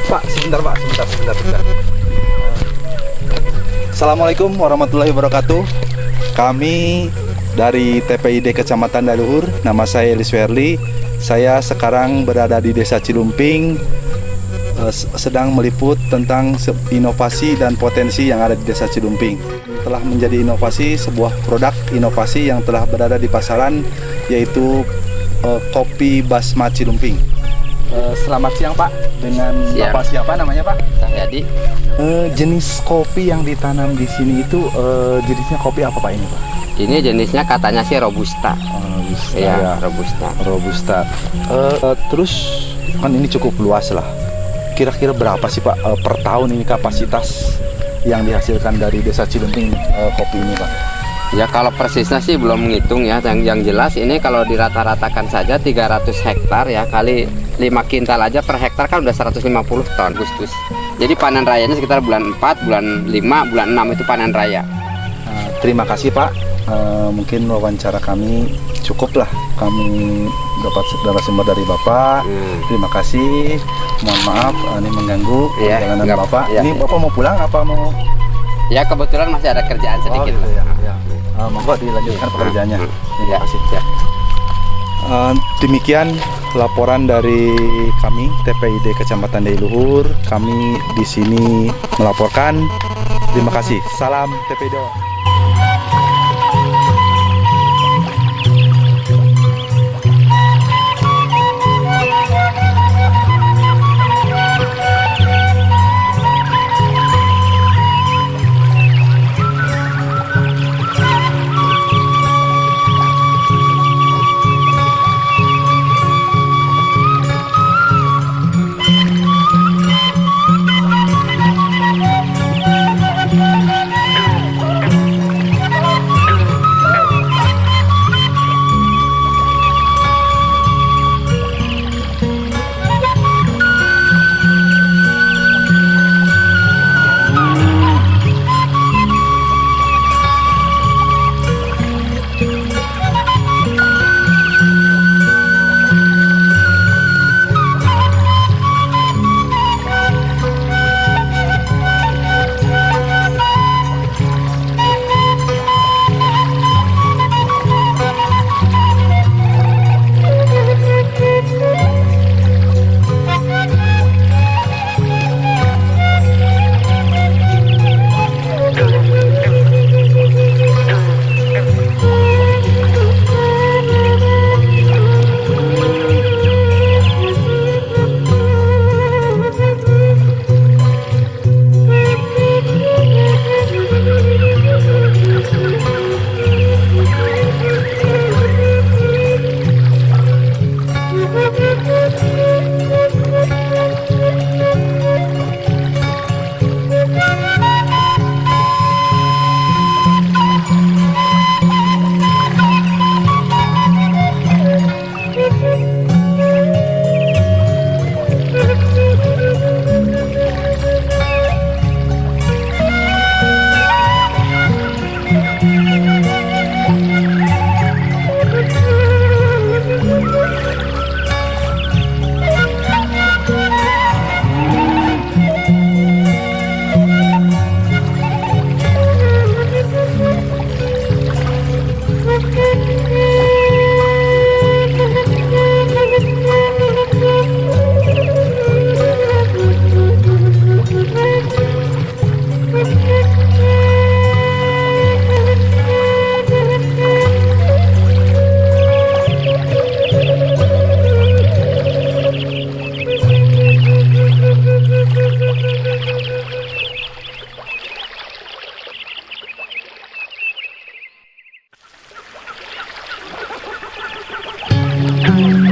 Pak, sebentar Pak, sebentar. Assalamualaikum warahmatullahi wabarakatuh. Kami dari TPID Kecamatan Daluhur, nama saya Elis Werli. Saya sekarang berada di Desa Cilumping, sedang meliput tentang inovasi dan potensi yang ada di Desa Cilumping. Telah menjadi inovasi sebuah produk inovasi yang telah berada di pasaran, yaitu Kopi Basma Cilumping. Selamat siang Pak, dengan Siang. Bapak siapa namanya Pak? Jadi Jenis kopi yang ditanam di sini itu jenisnya kopi apa Pak ini Pak? ini jenisnya katanya sih robusta. Robusta, Iya, ya. robusta. Robusta. Terus kan ini cukup luas lah. Kira-kira berapa sih Pak per tahun ini kapasitas yang dihasilkan dari Desa Cilumping kopi ini Pak? Ya kalau persisnya sih belum menghitung ya. Yang jelas ini kalau dirata-ratakan saja 300 hektar ya kali 5 kintal aja per hektar kan udah 150 ton Agustus. Jadi panen rayanya sekitar bulan 4, bulan 5, bulan 6 itu panen raya. Terima kasih Pak. Mungkin wawancara kami cukup lah. Kami dapat narasumber dari Bapak. Terima kasih. Mohon maaf ini mengganggu Iya, perjalanan nggak- Bapak. iya, Ini iya. Bapak mau pulang apa mau? Ya kebetulan masih ada kerjaan sedikit. gitu ya. Monggo dilanjutkan pekerjaannya. Terima Ya, kasih. ya. Demikian laporan dari kami TPID Kecamatan Dai Luhur. Kami di sini melaporkan. Terima kasih. Salam TPID. Thank you.